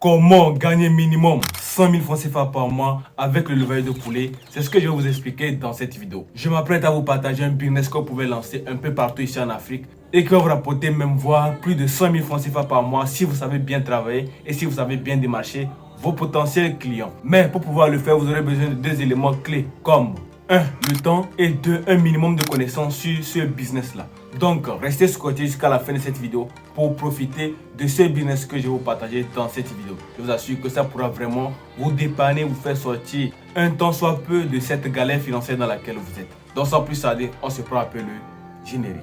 Comment gagner minimum 100 000 francs CFA par mois avec le levage de poulet? C'est ce que je vais vous expliquer dans cette vidéo. Je m'apprête à vous partager un business que vous pouvez lancer un peu partout ici en Afrique et qui va vous rapporter même voire plus de 100 000 francs CFA par mois si vous savez bien travailler et si vous savez bien démarcher vos potentiels clients. Mais pour pouvoir le faire, vous aurez besoin de deux éléments clés comme 1. Le temps et 2. Un minimum de connaissances sur ce business-là. Donc, restez scotché jusqu'à la fin de cette vidéo pour profiter de ce business que je vais vous partager dans cette vidéo. Je vous assure que ça pourra vraiment vous dépanner, vous faire sortir un tant soit peu de cette galère financière dans laquelle vous êtes. Donc, sans plus tarder, on se prend un peu le générique.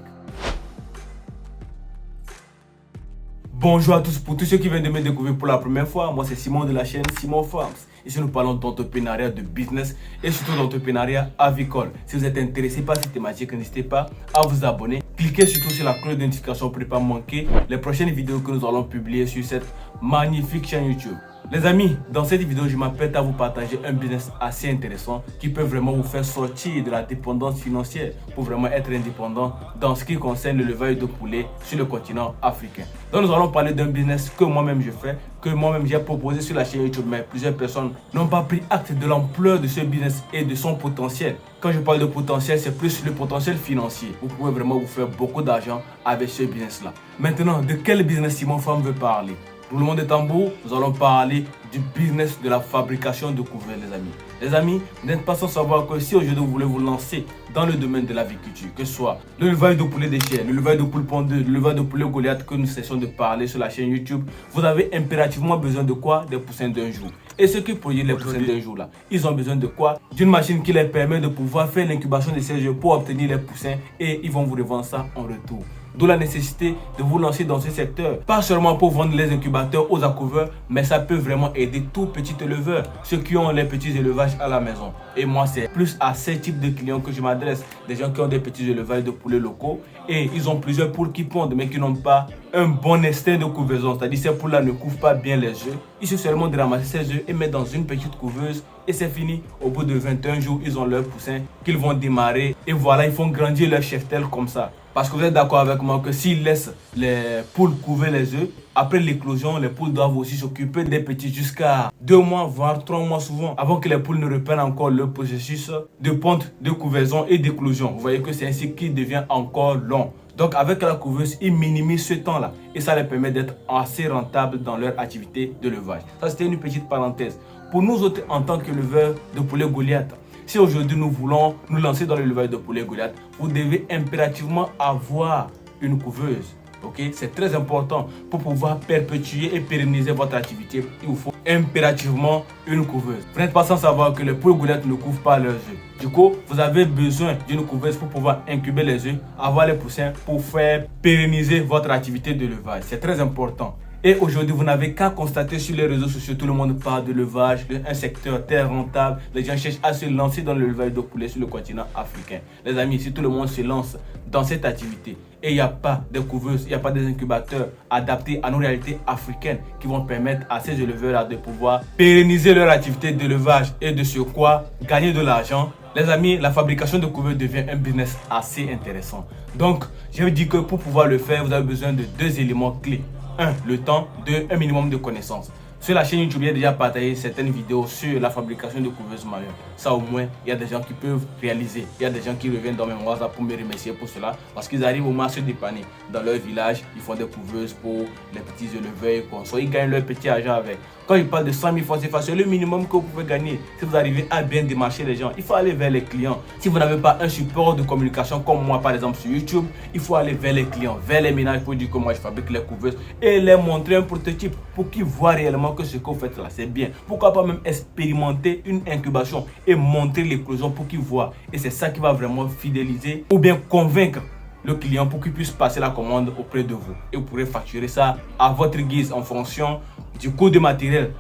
Bonjour à tous, pour tous ceux qui viennent de me découvrir pour la première fois, moi c'est Simon de la chaîne Simon Farms. Ici nous parlons d'entrepreneuriat, de business et surtout d'entrepreneuriat avicole. Si vous êtes intéressé par cette thématique, n'hésitez pas à vous abonner. Cliquez surtout sur la cloche de notification pour ne pas manquer les prochaines vidéos que nous allons publier sur cette magnifique chaîne YouTube. Les amis, dans cette vidéo, je m'apprête à vous partager un business assez intéressant qui peut vraiment vous faire sortir de la dépendance financière pour vraiment être indépendant dans ce qui concerne le levage de poulet sur le continent africain. Donc nous allons parler d'un business que moi-même je fais, que moi-même j'ai proposé sur la chaîne YouTube, mais plusieurs personnes n'ont pas pris acte de l'ampleur de ce business et de son potentiel. Quand je parle de potentiel, c'est plus le potentiel financier. Vous pouvez vraiment vous faire beaucoup d'argent avec ce business-là. Maintenant, de quel business Simon Farms veut parler? Pour le monde des tambours, nous allons parler du business de la fabrication de couverts, les amis. Les amis, vous n'êtes pas sans savoir que si aujourd'hui vous voulez vous lancer dans le domaine de l'aviculture, que ce soit le levage de poulet des chairs, le levage de poules pondeuses, le levage de poulet Goliath que nous cessons de parler sur la chaîne YouTube, vous avez impérativement besoin de quoi? Des poussins d'un jour. Et ceux qui produisent les poussins d'un jour là, ils ont besoin de quoi? D'une machine qui leur permet de pouvoir faire l'incubation de ces œufs pour obtenir les poussins et ils vont vous revendre ça en retour. D'où la nécessité de vous lancer dans ce secteur. Pas seulement pour vendre les incubateurs aux accouveurs, mais ça peut vraiment aider tout petit éleveur, ceux qui ont les petits élevages à la maison. Et moi, c'est plus à ces types de clients que je m'adresse. Des gens qui ont des petits élevages de poulets locaux et ils ont plusieurs poules qui pondent, mais qui n'ont pas un bon instinct de couvaison. C'est-à-dire ces poules-là ne couvrent pas bien les œufs. Il suffit seulement de ramasser ces œufs et mettre dans une petite couveuse et c'est fini. Au bout de 21 jours, ils ont leurs poussins qu'ils vont démarrer et voilà, ils font grandir leur cheptel comme ça. Parce que vous êtes d'accord avec moi que s'ils laissent les poules couvrir les œufs, après l'éclosion, les poules doivent aussi s'occuper des petits jusqu'à 2 mois, voire 3 mois souvent, avant que les poules ne reprennent encore le processus de ponte, de couvaison et d'éclosion. Vous voyez que c'est ainsi qu'il devient encore long. Donc avec la couveuse, ils minimisent ce temps-là et ça leur permet d'être assez rentables dans leur activité de levage. Ça, c'était une petite parenthèse. Pour nous autres, en tant qu'éleveurs de poulet Goliath, si aujourd'hui nous voulons nous lancer dans l'élevage de poulet Goliath, vous devez impérativement avoir une couveuse. Okay? C'est très important pour pouvoir perpétuer et pérenniser votre activité. Il vous faut impérativement une couveuse. Vous n'êtes pas sans savoir que les poules Goliath ne couvrent pas leurs œufs. Du coup, vous avez besoin d'une couveuse pour pouvoir incuber les œufs, avoir les poussins pour faire pérenniser votre activité de levage. C'est très important. Et aujourd'hui, vous n'avez qu'à constater sur les réseaux sociaux, tout le monde parle de levage, un secteur très rentable. Les gens cherchent à se lancer dans le levage de poulet sur le continent africain. Les amis, si tout le monde se lance dans cette activité et il n'y a pas de couveuses, il n'y a pas des incubateurs adaptés à nos réalités africaines qui vont permettre à ces éleveurs de pouvoir pérenniser leur activité d'élevage et de sur quoi gagner de l'argent. Les amis, la fabrication de couverts devient un business assez intéressant. Donc, je veux dire que pour pouvoir le faire, vous avez besoin de deux éléments clés. 1. Le temps. 2. Un minimum de connaissances. Sur la chaîne YouTube, j'ai déjà partagé certaines vidéos sur la fabrication de couveuses manuelles. Ça au moins, il y a des gens qui peuvent réaliser. Il y a des gens qui reviennent dans mes WhatsApp pour me remercier pour cela. Parce qu'ils arrivent au moins à se dépanner. Dans leur village, ils font des couveuses pour les petits éleveurs. Soit ils gagnent leur petit argent avec. Quand ils parlent de 100 000 francs CFA, c'est le minimum que vous pouvez gagner. Si vous arrivez à bien démarcher les gens, il faut aller vers les clients. Si vous n'avez pas un support de communication comme moi par exemple sur YouTube, il faut aller vers les clients, vers les ménages pour dire que moi je fabrique les couveuses et les montrer un prototype pour qu'ils voient réellement que ce que vous faites là c'est bien. Pourquoi pas même expérimenter une incubation et montrer l'éclosion pour qu'ils voient. Et c'est ça qui va vraiment fidéliser ou bien convaincre le client pour qu'il puisse passer la commande auprès de vous. Et vous pourrez facturer ça à votre guise en fonction du coût de matériel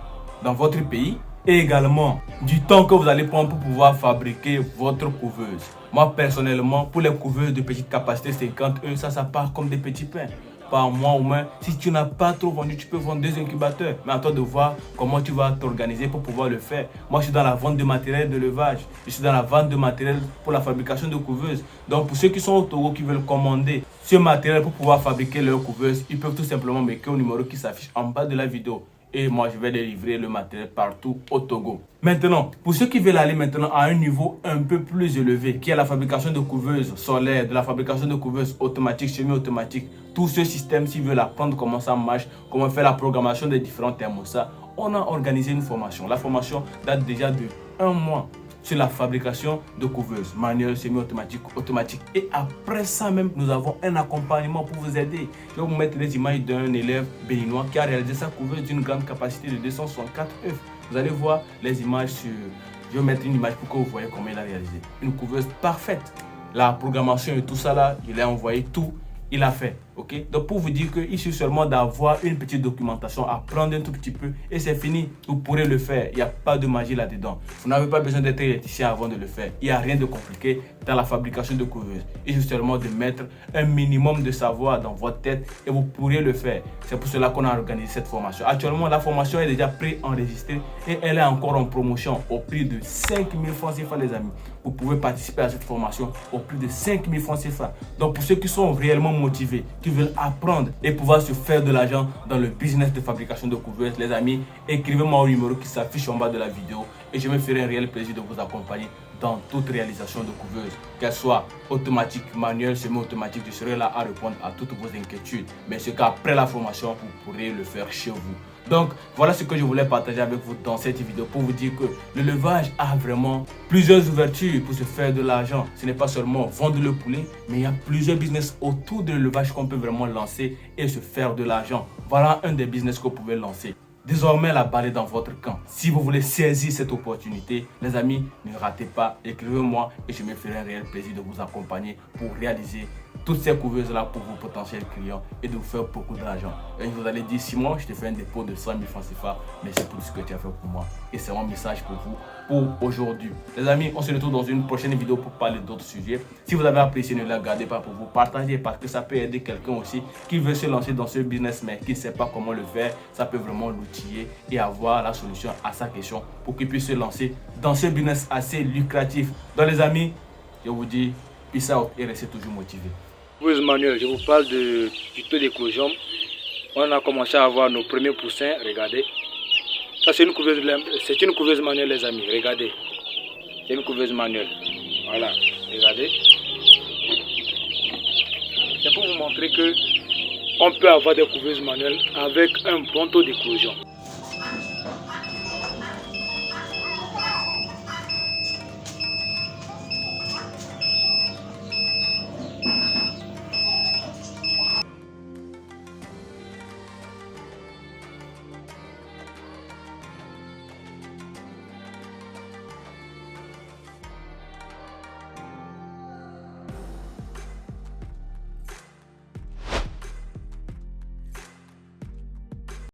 dans votre pays et également du temps que vous allez prendre pour pouvoir fabriquer votre couveuse. Moi personnellement, pour les couveuses de petite capacité 50 eux, ça part comme des petits pains. Par mois au moins, si tu n'as pas trop vendu, tu peux vendre 2 incubateurs. Mais à toi de voir comment tu vas t'organiser pour pouvoir le faire. Moi, je suis dans la vente de matériel de levage. Je suis dans la vente de matériel pour la fabrication de couveuses. Donc, pour ceux qui sont au Togo, qui veulent commander ce matériel pour pouvoir fabriquer leur couveuse, ils peuvent tout simplement m'écrire au numéro qui s'affiche en bas de la vidéo. et moi je vais livrer le matériel partout au Togo. Maintenant, pour ceux qui veulent aller maintenant à un niveau un peu plus élevé, qui est la fabrication de couveuses solaires, de la fabrication de couveuses automatiques, semi-automatiques, tout ce système, s'ils veulent apprendre comment ça marche, comment faire la programmation des différents thermostats, on a organisé une formation. La formation date déjà de 1 mois sur la fabrication de couveuses manuelles, semi-automatiques, automatiques. Et après ça même, nous avons un accompagnement pour vous aider. Je vais vous mettre les images d'un élève béninois qui a réalisé sa couveuse d'une grande capacité de 264 œufs. Vous allez voir les images sur... Je vais mettre une image pour que vous voyez comment il a réalisé. Une couveuse parfaite. La programmation et tout ça là, il a envoyé tout. Il a fait, ok? Donc pour vous dire qu'il suffit seulement d'avoir une petite documentation, apprendre un tout petit peu et c'est fini. Vous pourrez le faire, il n'y a pas de magie là-dedans. Vous n'avez pas besoin d'être électricien avant de le faire. Il n'y a rien de compliqué dans la fabrication de couveuses. Il suffit seulement de mettre un minimum de savoir dans votre tête et vous pourrez le faire. C'est pour cela qu'on a organisé cette formation. Actuellement, la formation est déjà pré-enregistrée et elle est encore en promotion au prix de 5 000 francs CFA les amis. Vous pouvez participer à cette formation au prix de 5 000 francs CFA. Donc pour ceux qui sont réellement motivés, qui veulent apprendre et pouvoir se faire de l'argent dans le business de fabrication de couveuses, les amis, écrivez-moi au numéro qui s'affiche en bas de la vidéo et je me ferai un réel plaisir de vous accompagner dans toute réalisation de couveuse, qu'elle soit automatique, manuelle, semi-automatique. Je serai là à répondre à toutes vos inquiétudes. Mais ce qu'après la formation, vous pourrez le faire chez vous. Donc, voilà ce que je voulais partager avec vous dans cette vidéo pour vous dire que l'élevage a vraiment plusieurs ouvertures pour se faire de l'argent. Ce n'est pas seulement vendre le poulet, mais il y a plusieurs business autour de l'élevage qu'on peut vraiment lancer et se faire de l'argent. Voilà un des business que vous pouvez lancer. Désormais, la balle est dans votre camp. Si vous voulez saisir cette opportunité, les amis, ne ratez pas, écrivez-moi et je me ferai un réel plaisir de vous accompagner pour réaliser toutes ces couveuses-là pour vos potentiels clients et de vous faire beaucoup d'argent. Et vous allez dire, Simon, je te fais un dépôt de 100 000 francs CFA, merci pour ce que tu as fait pour moi. Et c'est mon message pour vous pour aujourd'hui. Les amis, on se retrouve dans une prochaine vidéo pour parler d'autres sujets. Si vous avez apprécié, ne la gardez pas pour vous partager parce que ça peut aider quelqu'un aussi qui veut se lancer dans ce business mais qui ne sait pas comment le faire. Ça peut vraiment l'outiller et avoir la solution à sa question pour qu'il puisse se lancer dans ce business assez lucratif. Donc les amis, je vous dis peace out et restez toujours motivés. Couveuse manuelle, je vous parle du taux d'éclosion. On a commencé à avoir nos premiers poussins, regardez. Ça c'est une couveuse manuelle les amis, regardez. C'est une couveuse manuelle. Voilà, regardez. C'est pour vous montrer que on peut avoir des couveuses manuelles avec un bon taux d'éclosion.